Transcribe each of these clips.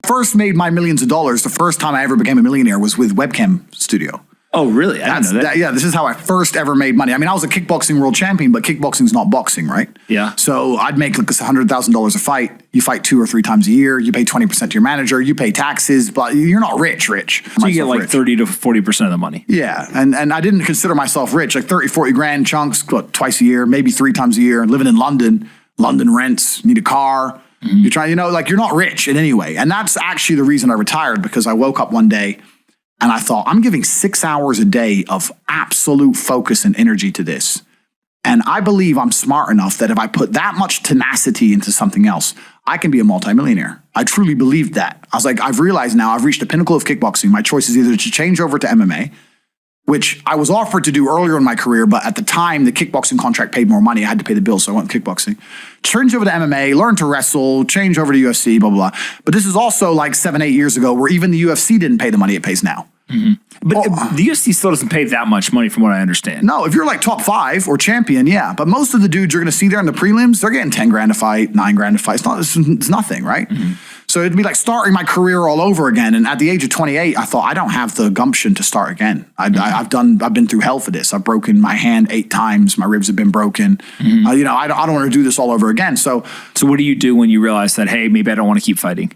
first made my millions of dollars, the first time I ever became a millionaire was with Webcam Studio. Oh, really? I didn't know that. Yeah, this is how I first ever made money. I mean, I was a kickboxing world champion, but kickboxing's not boxing, right? Yeah. So I'd make like $100,000 a fight. You fight 2 or 3 times a year. You pay 20% to your manager. You pay taxes, but you're not rich. So you get like 30 to 40% of the money. Yeah, and I didn't consider myself rich. Like 30, 40 grand chunks, twice a year, maybe 3 times a year. Living in London, London rents, need a car. You're trying, like you're not rich in any way. And that's actually the reason I retired, because I woke up one day and I thought, I'm giving 6 hours a day of absolute focus and energy to this. And I believe I'm smart enough that if I put that much tenacity into something else, I can be a multimillionaire. I truly believed that. I was like, I've realized now I've reached the pinnacle of kickboxing. My choice is either to change over to MMA, which I was offered to do earlier in my career, but at the time, the kickboxing contract paid more money. I had to pay the bills, so I went kickboxing. Change over to MMA, learn to wrestle, change over to UFC, blah, blah, blah. But this is also like 7, 8 years ago where even the UFC didn't pay the money it pays now. But the UFC still doesn't pay that much money from what I understand. No, if you're like top 5 or champion, yeah. But most of the dudes you're going to see there in the prelims, they're getting 10 grand a fight, 9 grand a fight. It's nothing, right? So it'd be like starting my career all over again. And at the age of 28, I thought, I don't have the gumption to start again. I've been through hell for this. I've broken my hand 8 times. My ribs have been broken. I don't want to do this all over again. So what do you do when you realize that, hey, maybe I don't want to keep fighting?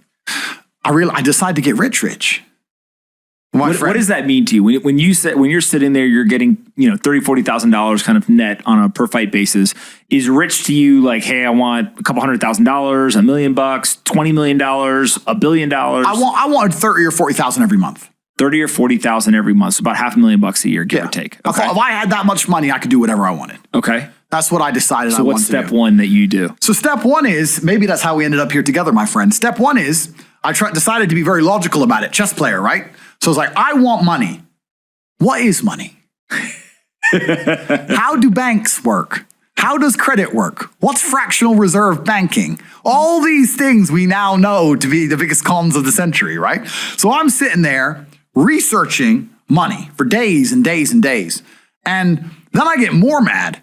I decided to get rich. What does that mean to you? When you're sitting there, you're getting $30,000-$40,000 kind of net on a per fight basis. Is rich to you like, hey, I want a couple $100,000, $1 million, $20 million, $1 billion? I wanted 30 or 40,000 every month. 30 or 40,000 every month, so about $500,000 a year, give or take. Okay. I thought if I had that much money, I could do whatever I wanted. Okay. That's what I decided I wanted to do. So what's step one that you do? So step one is, maybe that's how we ended up here together, my friend. Step one is, I decided to be very logical about it. Chess player, right? So it's like, I want money. What is money? How do banks work? How does credit work? What's fractional reserve banking? All these things we now know to be the biggest cons of the century, right? So I'm sitting there researching money for days and days and days. And then I get more mad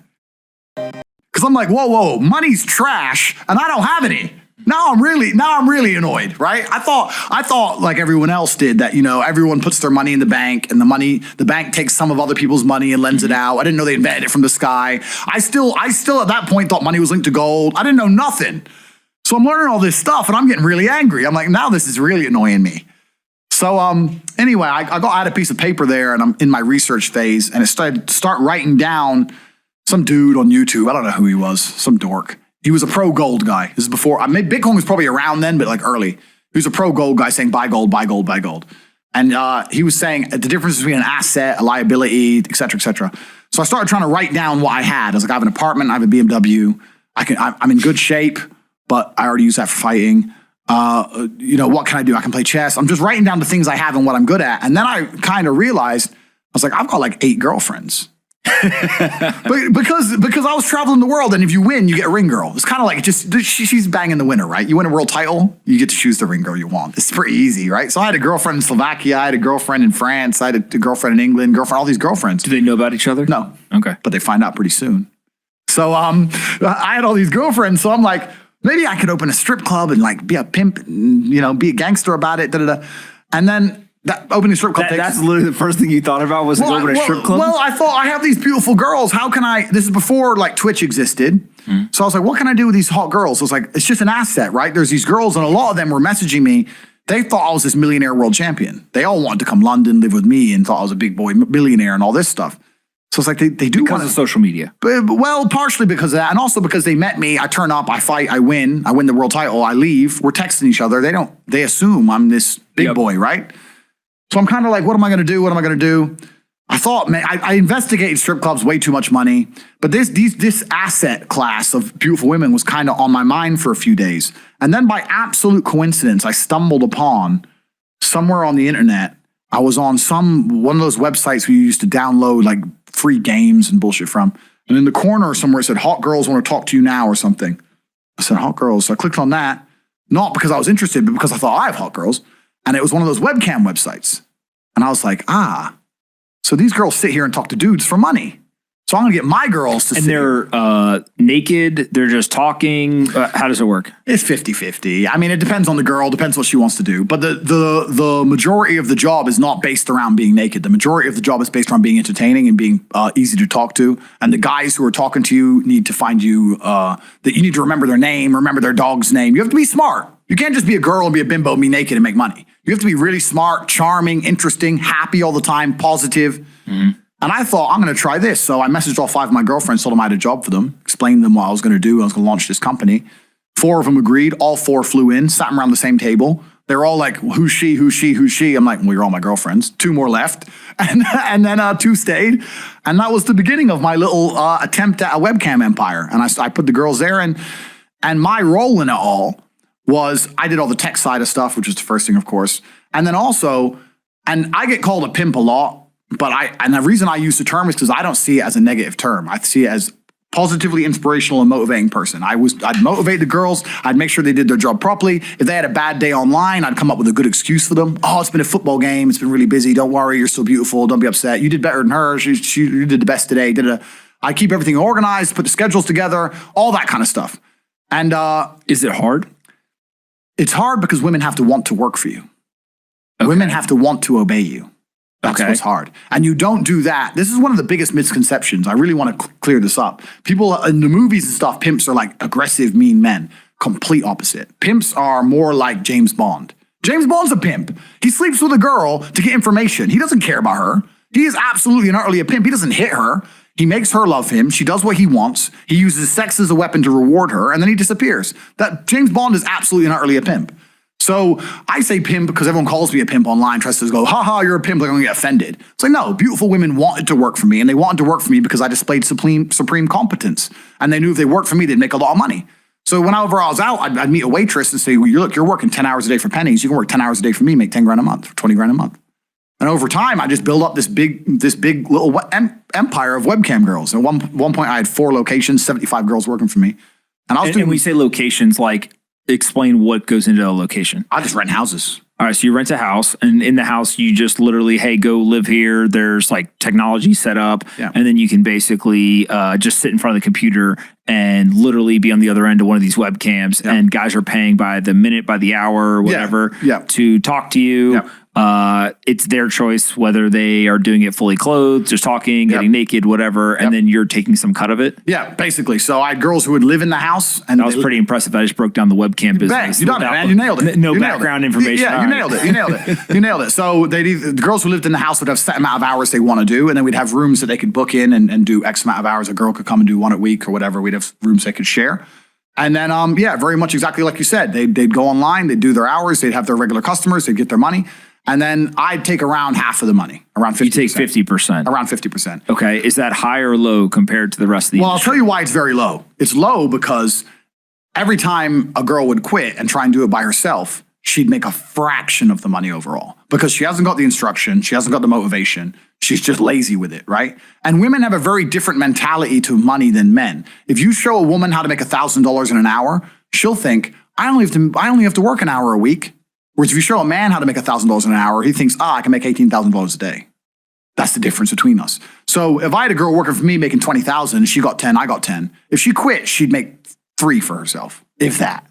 because I'm like, whoa, money's trash and I don't have any. Now I'm really annoyed, right? I thought like everyone else did that, everyone puts their money in the bank and the bank takes some of other people's money and lends it out. I didn't know they invented it from the sky. I still at that point thought money was linked to gold. I didn't know nothing. So I'm learning all this stuff and I'm getting really angry. I'm like, now this is really annoying me. So anyway, I had a piece of paper there and I'm in my research phase and start writing down some dude on YouTube. I don't know who he was, some dork. He was a pro gold guy. This is before, Bitcoin was probably around then, but like early. He was a pro gold guy saying buy gold, buy gold, buy gold. And he was saying the difference between an asset, a liability, et cetera, et cetera. So I started trying to write down what I had. I was like, I have an apartment, I have a BMW. I'm in good shape, but I already use that for fighting. What can I do? I can play chess. I'm just writing down the things I have and what I'm good at. And then I kind of realized, I was like, I've got like 8 girlfriends. because I was traveling the world, and if you win, you get a ring girl. It's kind of like she's banging the winner, right? You win a world title, you get to choose the ring girl you want. It's pretty easy, right? So I had a girlfriend in Slovakia, I had a girlfriend in France, I had a girlfriend in England, all these girlfriends. Do they know about each other? No. Okay. But they find out pretty soon. So I had all these girlfriends, so I'm like, maybe I could open a strip club and like be a pimp, and, be a gangster about it, And then that opening strip club that's literally the first thing you thought about was opening a strip club? Well, I thought I have these beautiful girls. How can this is before like Twitch existed. So I was like, what can I do with these hot girls? I was like, it's just an asset, right? There's these girls and a lot of them were messaging me. They thought I was this millionaire world champion. They all wanted to come London, live with me and thought I was a big boy billionaire and all this stuff. So it's like they do because of social media. Well, partially because of that, and also because they met me. I turn up, I fight, I win the world title, I leave. We're texting each other. They assume I'm this big boy, right? So I'm kind of like, what am I going to do? What am I going to do? I thought, man, I investigated strip clubs, way too much money. But this asset class of beautiful women was kind of on my mind for a few days. And then by absolute coincidence, I stumbled upon somewhere on the internet. I was on one of those websites where you used to download like free games and bullshit from. And in the corner somewhere it said, hot girls want to talk to you now or something. I said, hot girls. So I clicked on that, not because I was interested, but because I thought I have hot girls. And it was one of those webcam websites. And I was like, so these girls sit here and talk to dudes for money. So I'm going to get my girls to And they're naked. They're just talking. How does it work? It's 50-50. I mean, it depends on the girl, depends what she wants to do. But the majority of the job is not based around being naked. The majority of the job is based around being entertaining and being easy to talk to. And the guys who are talking to you need to find you, that you need to remember their name, remember their dog's name. You have to be smart. You can't just be a girl and be a bimbo and be naked and make money. You have to be really smart, charming, interesting, happy all the time, positive. Mm-hmm. And I thought, I'm going to try this. So I messaged all 5 of my girlfriends, told them I had a job for them, explained to them what I was going to do. I was going to launch this company. 4 of them agreed. All 4 flew in, sat around the same table. They were all like, who's she, who's she, who's she? I'm like, well, you're all my girlfriends. 2 more left. And then 2 stayed. And that was the beginning of my little attempt at a webcam empire. And I put the girls there. And my role in it all was I did all the tech side of stuff, which was the first thing, of course. And then also, and I get called a pimp a lot. But and the reason I use the term is because I don't see it as a negative term. I see it as positively inspirational and motivating person. I'd motivate the girls. I'd make sure they did their job properly. If they had a bad day online, I'd come up with a good excuse for them. Oh, it's been a football game. It's been really busy. Don't worry. You're so beautiful. Don't be upset. You did better than her. You did the best today. I keep everything organized, put the schedules together, all that kind of stuff. And is it hard? It's hard because women have to want to work for you. Okay. Women have to want to obey you. That's what's hard. And you don't do that. This is one of the biggest misconceptions. I really want to clear this up. People in the movies and stuff, pimps are like aggressive, mean men. Complete opposite. Pimps are more like James Bond. James Bond's a pimp. He sleeps with a girl to get information. He doesn't care about her. He is absolutely and utterly a pimp. He doesn't hit her. He makes her love him. She does what he wants. He uses sex as a weapon to reward her, and then he disappears. That James Bond is absolutely and utterly a pimp. So I say pimp because everyone calls me a pimp online, tries to go, haha, you're a pimp, they're going to get offended. It's like, no, beautiful women wanted to work for me, and they wanted to work for me because I displayed supreme competence. And they knew if they worked for me, they'd make a lot of money. So whenever I was out, I'd meet a waitress and say, well, you're working 10 hours a day for pennies. You can work 10 hours a day for me, make 10 grand a month, 20 grand a month. And over time, I just built up this big little empire of webcam girls. At one point, I had 4 locations, 75 girls working for me. And I was doing. And we say locations, like, explain what goes into a location. I just rent houses. All right, so you rent a house, and in the house, you just literally, hey, go live here. There's like technology set up, and then you can basically just sit in front of the computer and literally be on the other end of one of these webcams, and guys are paying by the minute, by the hour, or whatever, to talk to you. It's their choice whether they are doing it fully clothed, just talking, getting naked, whatever, and then you're taking some cut of it. Yeah, basically. So I had girls who would live in the house, and that was pretty impressive. I just broke down the webcam business. You done it, man. You nailed it. No background information. Yeah, you nailed it. You nailed it. You nailed it. So the girls who lived in the house would have set amount of hours they want to do, and then we'd have rooms that they could book in and do X amount of hours. A girl could come and do 1 a week or whatever. We'd have rooms they could share. And then, very much exactly like you said. They'd go online, they'd do their hours, they'd have their regular customers, they'd get their money. And then I'd take around half of the money, around 50%. You take 50%. Around 50%. Okay. Is that high or low compared to the rest of the industry? I'll tell you why it's very low. It's low because every time a girl would quit and try and do it by herself, she'd make a fraction of the money overall because she hasn't got the instruction, she hasn't got the motivation, she's just lazy with it, right? And women have a very different mentality to money than men. If you show a woman how to make $1,000 in an hour, she'll think, I only have to work an hour a week. Whereas if you show a man how to make $1,000 in an hour, he thinks, I can make $18,000 a day. That's the difference between us. So if I had a girl working for me making $20,000, she got 10, I got 10. If she quit, she'd make 3 for herself, if that.